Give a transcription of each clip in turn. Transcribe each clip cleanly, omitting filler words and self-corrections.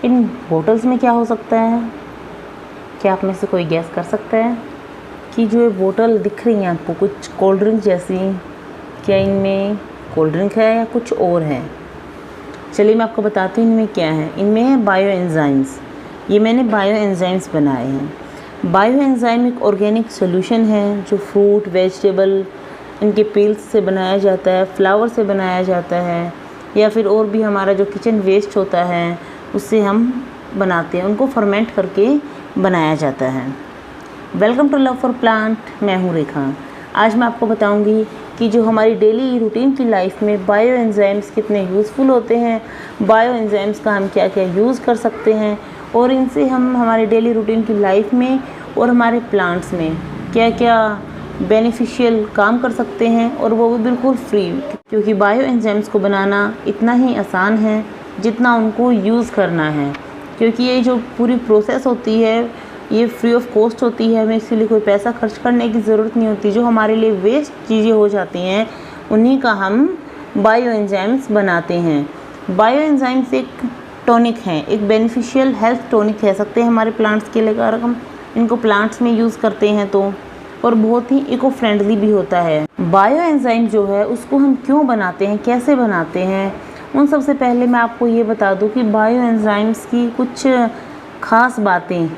इन bottles में क्या हो सकता है? क्या आप में से कोई गैस कर सकता है कि जो ये बोतल दिख रही हैं आपको कुछ कोल्ड ड्रिंक जैसी, क्या इनमें कोल्ड ड्रिंक है या कुछ और है? चलिए मैं आपको बताती हूँ इनमें क्या है। इनमें है बायो एंजाइम्स। ये मैंने बायो एंजाइम्स बनाए हैं। बायो एंजाइम एक ऑर्गेनिक सोल्यूशन है जो फ्रूट, वेजिटेबल, इनके पील्स से बनाया जाता है, फ्लावर से बनाया जाता है, या फिर और भी हमारा जो किचन वेस्ट होता है उससे हम बनाते हैं, उनको फर्मेंट करके बनाया जाता है। Welcome to love for plant. मैं हूँ रेखा। आज मैं आपको बताऊंगी कि जो हमारी डेली रूटीन की लाइफ में बायो एंजाइम्स कितने यूज़फुल होते हैं, बायो एंजाइम्स का हम क्या क्या यूज़ कर सकते हैं और इनसे हम हमारे डेली रूटीन की लाइफ में और हमारे प्लांट्स में क्या क्या बेनिफिशियल काम कर सकते हैं, और वो भी बिल्कुल फ्री, क्योंकि बायो एंजाइम्स को बनाना इतना ही आसान है जितना उनको यूज़ करना है। क्योंकि ये जो पूरी प्रोसेस होती है ये फ्री ऑफ कॉस्ट होती है, हमें इसके लिए कोई पैसा खर्च करने की ज़रूरत नहीं होती। जो हमारे लिए वेस्ट चीज़ें हो जाती हैं उन्हीं का हम बायो एंजाइम्स बनाते हैं। बायो एंजाइम्स एक टॉनिक है, एक बेनिफिशियल हेल्थ टॉनिक कह सकते हैं हमारे प्लांट्स के लिए, अगर हम इनको प्लांट्स में यूज़ करते हैं तो, और बहुत ही इको फ्रेंडली भी होता है। बायो एंजाइम जो है उसको हम क्यों बनाते हैं, कैसे बनाते हैं, उन सबसे पहले मैं आपको ये बता दूं कि बायो एंजाइम्स की कुछ ख़ास बातें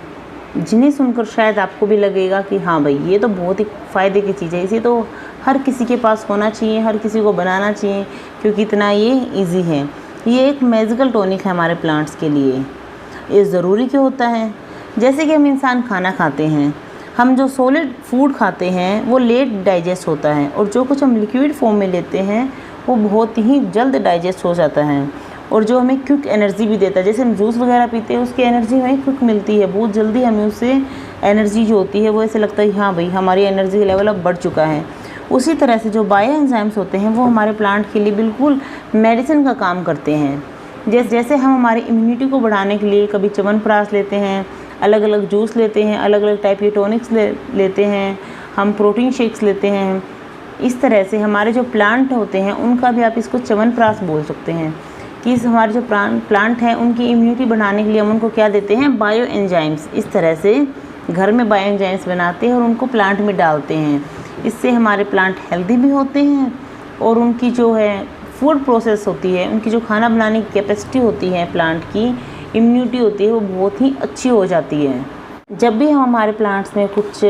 जिन्हें सुनकर शायद आपको भी लगेगा कि हाँ भाई ये तो बहुत ही फ़ायदे की चीज़ है, इसे तो हर किसी के पास होना चाहिए, हर किसी को बनाना चाहिए क्योंकि इतना ये इजी है। ये एक मैजिकल टॉनिक है हमारे प्लांट्स के लिए। ये ज़रूरी क्यों होता है? जैसे कि हम इंसान खाना खाते हैं, हम जो सॉलिड फूड खाते हैं वो लेट डाइजेस्ट होता है, और जो कुछ हम लिक्विड फॉर्म में लेते हैं वो बहुत ही जल्द डाइजेस्ट हो जाता है, और जो हमें क्विक एनर्जी भी देता है। जैसे हम जूस वगैरह पीते हैं उसकी एनर्जी हमें क्विक मिलती है, बहुत जल्दी हमें उससे एनर्जी जो होती है वो ऐसे लगता है हाँ भाई हमारी एनर्जी लेवल अब बढ़ चुका है। उसी तरह से जो बायो एंजाइम्स होते हैं वो हमारे प्लांट के लिए बिल्कुल मेडिसिन का काम करते हैं। जैसे हम हमारी इम्यूनिटी को बढ़ाने के लिए कभी च्यवनप्राश लेते हैं, अलग अलग जूस लेते हैं, अलग अलग टाइप के टॉनिक्स लेते हैं, हम प्रोटीन शेक्स लेते हैं, इस तरह से हमारे जो प्लांट होते हैं उनका भी आप इसको च्यवनप्राश बोल सकते हैं कि हमारे जो प्लांट हैं उनकी इम्यूनिटी बढ़ाने के लिए हम उनको क्या देते हैं, बायो एंजाइम्स। इस तरह से घर में बायो एंजाइम्स बनाते हैं और उनको प्लांट में डालते हैं। इससे हमारे प्लांट हेल्दी भी होते हैं और उनकी जो है फूड प्रोसेस होती है, उनकी जो खाना बनाने की कैपेसिटी होती है, प्लांट की इम्यूनिटी होती है, वो बहुत ही अच्छी हो जाती है। जब भी हम हमारे प्लांट्स में कुछ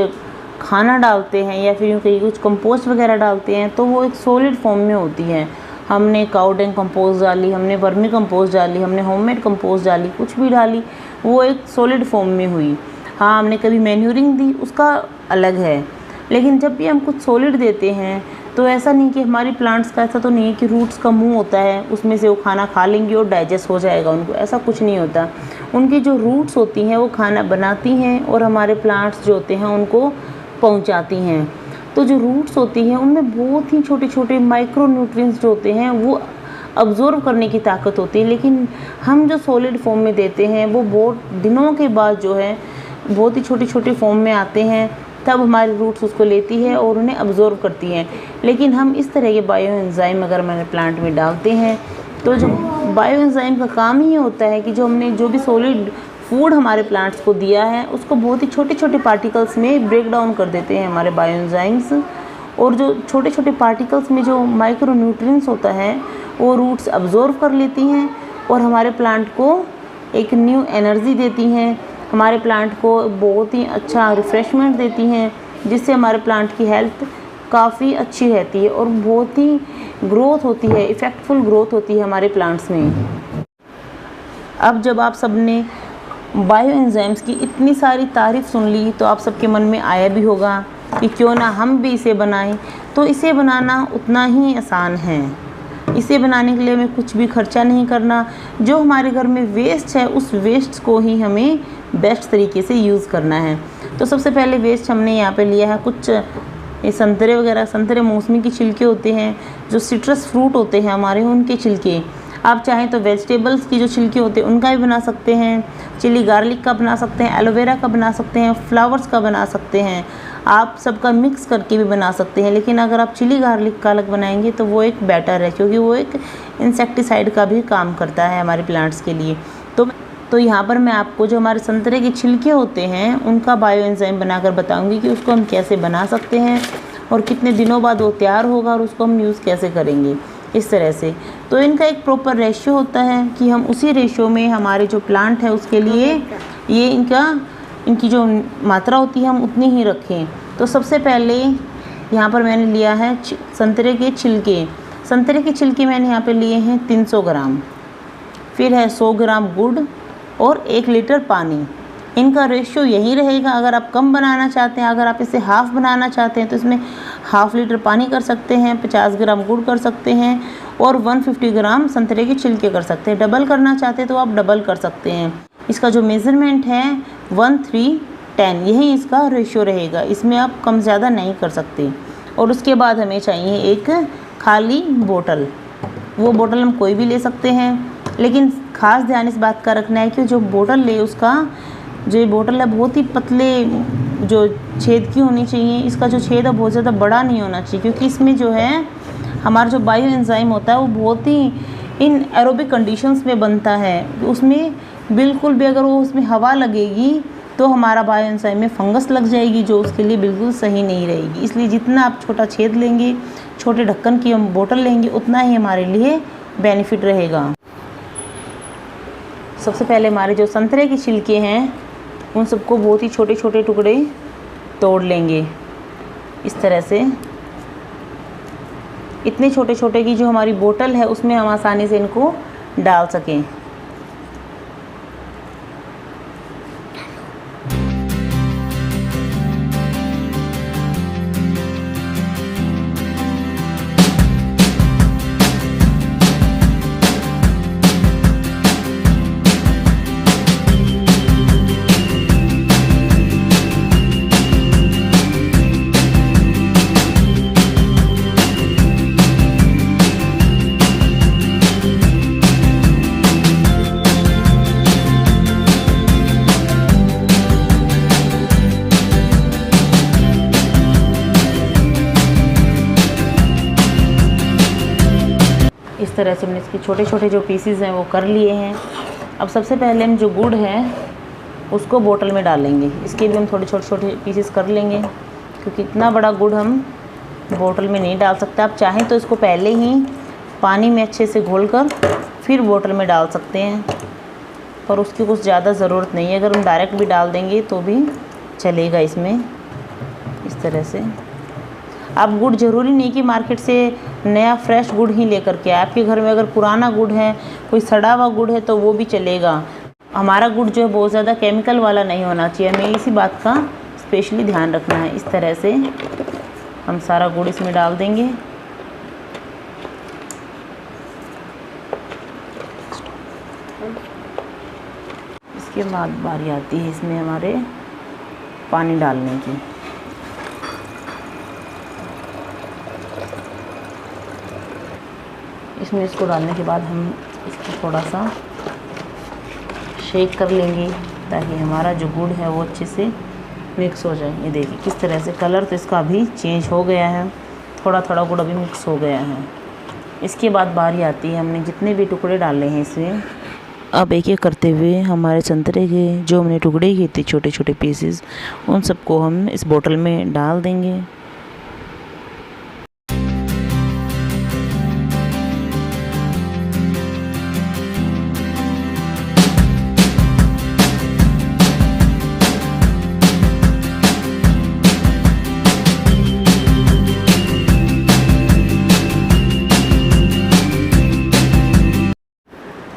खाना डालते हैं या फिर कहीं कुछ कंपोस्ट वगैरह डालते हैं तो वो एक सॉलिड फॉर्म में होती है। हमने काऊ डंग कंपोस्ट डाली, हमने वर्मी कंपोस्ट डाली, हमने होममेड कंपोस्ट डाली, कुछ भी डाली, वो एक सॉलिड फॉर्म में हुई। हाँ, हमने कभी मैन्यूरिंग दी, उसका अलग है। लेकिन जब भी हम कुछ सॉलिड देते हैं तो ऐसा नहीं कि हमारी प्लांट्स का ऐसा तो नहीं है कि रूट्स का मुंह होता है उसमें से वो खाना खा लेंगी और डाइजेस्ट हो जाएगा उनको, ऐसा कुछ नहीं होता। उनकी जो रूट्स होती हैं वो खाना बनाती हैं और हमारे प्लांट्स जो होते हैं उनको पहुंचाती हैं। तो जो रूट्स होती हैं उनमें बहुत ही छोटे छोटे माइक्रो न्यूट्रिएंट्स जो होते हैं वो अब्जॉर्व करने की ताकत होती है, लेकिन हम जो सॉलिड फॉर्म में देते हैं वो बहुत दिनों के बाद जो है बहुत ही छोटे छोटे फॉर्म में आते हैं, तब हमारी रूट्स उसको लेती है और उन्हें अब्जॉर्व करती हैं। लेकिन हम इस तरह के बायो एंजाइम अगर हमारे प्लांट में डालते हैं तो जो बायो एंजाइम का काम ही होता है कि जो हमने जो भी सॉलिड फूड हमारे प्लांट्स को दिया है उसको बहुत ही छोटे छोटे पार्टिकल्स में ब्रेक डाउन कर देते हैं हमारे बायो एंजाइम्स, और जो छोटे छोटे पार्टिकल्स में जो माइक्रो न्यूट्रिएंट्स होता है वो रूट्स अब्जॉर्व कर लेती हैं और हमारे प्लांट को एक न्यू एनर्जी देती हैं, हमारे प्लांट को बहुत ही अच्छा रिफ़्रेशमेंट देती हैं, जिससे हमारे प्लांट की हेल्थ काफ़ी अच्छी रहती है और बहुत ही ग्रोथ होती है, इफ़ेक्टफुल ग्रोथ होती है हमारे प्लांट्स में। अब जब आप सबने बायो एंजाइम्स की इतनी सारी तारीफ़ सुन ली तो आप सबके मन में आया भी होगा कि क्यों ना हम भी इसे बनाएं। तो इसे बनाना उतना ही आसान है। इसे बनाने के लिए हमें कुछ भी खर्चा नहीं करना। जो हमारे घर में वेस्ट है उस वेस्ट को ही हमें बेस्ट तरीके से यूज़ करना है। तो सबसे पहले वेस्ट हमने यहाँ पे लिया है कुछ ये संतरे वगैरह, संतरे मौसमी के छिलके होते हैं, जो सिट्रस फ्रूट होते हैं हमारे उनके छिलके। आप चाहें तो वेजिटेबल्स की जो छिलके होते हैं उनका भी बना सकते हैं, चिली गार्लिक का बना सकते हैं, एलोवेरा का बना सकते हैं, फ्लावर्स का बना सकते हैं, आप सबका मिक्स करके भी बना सकते हैं। लेकिन अगर आप चिली गार्लिक का अलग बनाएंगे तो वो एक बेटर है, क्योंकि वो एक इंसेक्टिसाइड का भी काम करता है हमारे प्लांट्स के लिए। तो यहाँ पर मैं आपको जो हमारे संतरे के छिलके होते हैं उनका बायो एंजाइम बनाकर बताऊँगी कि उसको हम कैसे बना सकते हैं और कितने दिनों बाद वो तैयार होगा और उसको हम यूज़ कैसे करेंगे, इस तरह से। तो इनका एक प्रॉपर रेशियो होता है कि हम उसी रेशियो में हमारे जो प्लांट है उसके लिए ये इनकी जो मात्रा होती है हम उतनी ही रखें। तो सबसे पहले यहाँ पर मैंने लिया है संतरे के छिलके। संतरे के छिलके मैंने यहाँ पे लिए हैं 300 ग्राम। फिर है 100 ग्राम गुड़ और 1 लीटर पानी। इनका रेशियो यही रहेगा। अगर आप कम बनाना चाहते हैं, अगर आप इसे हाफ़ बनाना चाहते हैं तो इसमें हाफ़ लीटर पानी कर सकते हैं, 50 ग्राम गुड़ कर सकते हैं और 150 ग्राम संतरे के छिलके कर सकते हैं। डबल करना चाहते हैं तो आप डबल कर सकते हैं। इसका जो मेज़रमेंट है 1:3:10 यही इसका रेशियो रहेगा। इसमें आप कम ज़्यादा नहीं कर सकते। और उसके बाद हमें चाहिए एक खाली बोतल। वो बोतल हम कोई भी ले सकते हैं, लेकिन ख़ास ध्यान इस बात का रखना है कि जो बोतल ले उसका जो ये बोतल है बहुत ही पतले जो छेद की होनी चाहिए। इसका जो छेद है बहुत ज़्यादा बड़ा नहीं होना चाहिए, क्योंकि इसमें जो है हमारा जो बायो एंजाइम होता है वो बहुत ही इन एरोबिक कंडीशंस में बनता है। उसमें बिल्कुल भी अगर वो उसमें हवा लगेगी तो हमारा बायो एंजाइम में फंगस लग जाएगी, जो उसके लिए बिल्कुल सही नहीं रहेगी। इसलिए जितना आप छोटा छेद लेंगे, छोटे ढक्कन की हम बोतल लेंगे, उतना ही हमारे लिए बेनिफिट रहेगा। सबसे पहले हमारे जो संतरे के छिलके हैं उन सबको बहुत ही छोटे छोटे टुकड़े तोड़ लेंगे इस तरह से। इतने छोटे छोटे कि जो हमारी बोतल है उसमें हम आसानी से इनको डाल सकें। इस तरह से हमने इसके छोटे छोटे जो पीसीज हैं वो कर लिए हैं। अब सबसे पहले हम जो गुड़ है उसको बोतल में डालेंगे। इसके भी हम थोड़े छोटे छोटे पीसीज कर लेंगे, क्योंकि इतना बड़ा गुड़ हम बोतल में नहीं डाल सकते। आप चाहें तो इसको पहले ही पानी में अच्छे से घोलकर फिर बोतल में डाल सकते हैं, पर उसकी कुछ ज़्यादा ज़रूरत नहीं है। अगर हम डायरेक्ट भी डाल देंगे तो भी चलेगा इसमें। इस तरह से आप गुड़ ज़रूरी नहीं कि मार्केट से नया फ्रेश गुड़ ही लेकर के, आपके घर में अगर पुराना गुड़ है, कोई सड़ा हुआ गुड़ है तो वो भी चलेगा। हमारा गुड़ जो है बहुत ज़्यादा केमिकल वाला नहीं होना चाहिए, हमें इसी बात का स्पेशली ध्यान रखना है। इस तरह से हम सारा गुड़ इसमें डाल देंगे। इसके बाद बारी आती है इसमें हमारे पानी डालने की। इसमें इसको डालने के बाद हम इसको थोड़ा सा शेक कर लेंगे ताकि हमारा जो गुड़ है वो अच्छे से मिक्स हो जाए। ये देखिए किस तरह से कलर तो इसका अभी चेंज हो गया है, थोड़ा थोड़ा गुड़ अभी मिक्स हो गया है। इसके बाद बारी आती है हमने जितने भी टुकड़े डाले हैं इसमें, अब एक एक करते हुए हमारे संतरे के जो हमने टुकड़े किए थे छोटे छोटे पीसेस, उन सबको हम इस बोतल में डाल देंगे।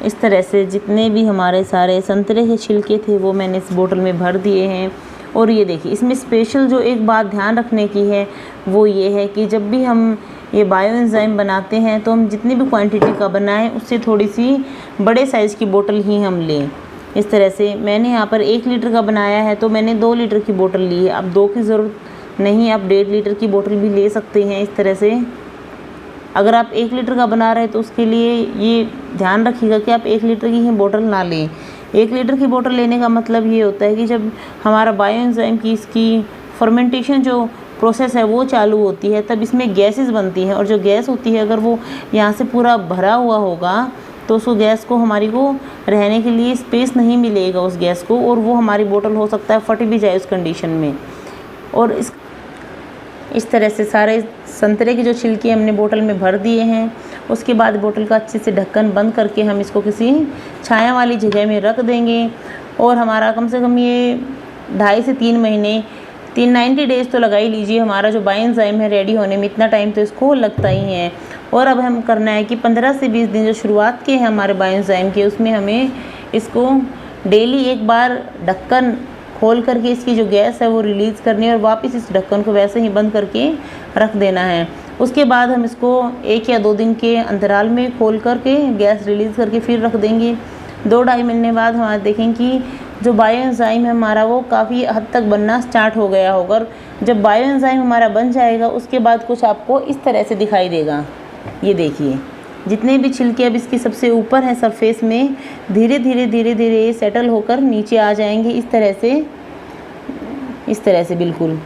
इस तरह से जितने भी हमारे सारे संतरे के छिलके थे वो मैंने इस बोतल में भर दिए हैं। और ये देखिए इसमें स्पेशल जो एक बात ध्यान रखने की है वो ये है कि जब भी हम ये बायो एंजाइम बनाते हैं तो हम जितनी भी क्वांटिटी का बनाएं उससे थोड़ी सी बड़े साइज़ की बोतल ही हम लें। इस तरह से मैंने यहाँ पर 1 लीटर का बनाया है तो मैंने 2 लीटर की बोतल ली है। अब 2 की ज़रूरत नहीं, आप 1.5 लीटर की बोतल भी ले सकते हैं। इस तरह से अगर आप 1 लीटर का बना रहे हैं तो उसके लिए ये ध्यान रखिएगा कि आप 1 लीटर की ही बोतल ना लें। 1 लीटर की बोतल लेने का मतलब ये होता है कि जब हमारा बायो एंजाइम की इसकी फर्मेंटेशन जो प्रोसेस है वो चालू होती है तब इसमें गैसेस बनती हैं, और जो गैस होती है अगर वो यहाँ से पूरा भरा हुआ होगा तो उसको गैस को हमारी को रहने के लिए स्पेस नहीं मिलेगा उस गैस को, और वो हमारी बोतल हो सकता है फट भी जाए उस कंडीशन में। और इस तरह से सारे संतरे के जो छिलके हमने बोतल में भर दिए हैं। उसके बाद बोतल का अच्छे से ढक्कन बंद करके हम इसको किसी छाया वाली जगह में रख देंगे, और हमारा कम से कम ये 2.5 से 3 महीने 90 डेज़ तो लगा ही लीजिए, हमारा जो बायोएंजाइम है रेडी होने में इतना टाइम तो इसको लगता ही है। और अब हम करना है कि 15 से 20 दिन जो शुरुआत के हैं हमारे बायोएंजाइम के, उसमें हमें इसको डेली एक बार ढक्कन खोल करके इसकी जो गैस है वो रिलीज़ करनी है, और वापस इस ढक्कन को वैसे ही बंद करके रख देना है। उसके बाद हम इसको 1 या 2 दिन के अंतराल में खोल करके गैस रिलीज़ करके फिर रख देंगे। 2-2.5 महीने बाद हमारा देखें कि जो बायोएंजाइम है हमारा वो काफ़ी हद तक बनना स्टार्ट हो गया होगा। और जब बायोएंजाइम हमारा बन जाएगा उसके बाद कुछ आपको इस तरह से दिखाई देगा। ये देखिए, जितने भी छिलके अब इसकी सबसे ऊपर हैं सरफेस में, धीरे धीरे ये सेटल होकर नीचे आ जाएंगे इस तरह से बिल्कुल।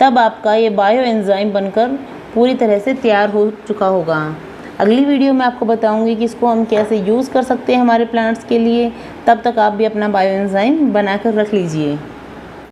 तब आपका ये बायोएंजाइम बनकर पूरी तरह से तैयार हो चुका होगा। अगली वीडियो में आपको बताऊंगी कि इसको हम कैसे यूज़ कर सकते हैं हमारे प्लांट्स के लिए। तब तक आप भी अपना बायोएंजाइम बनाकर रख लीजिए।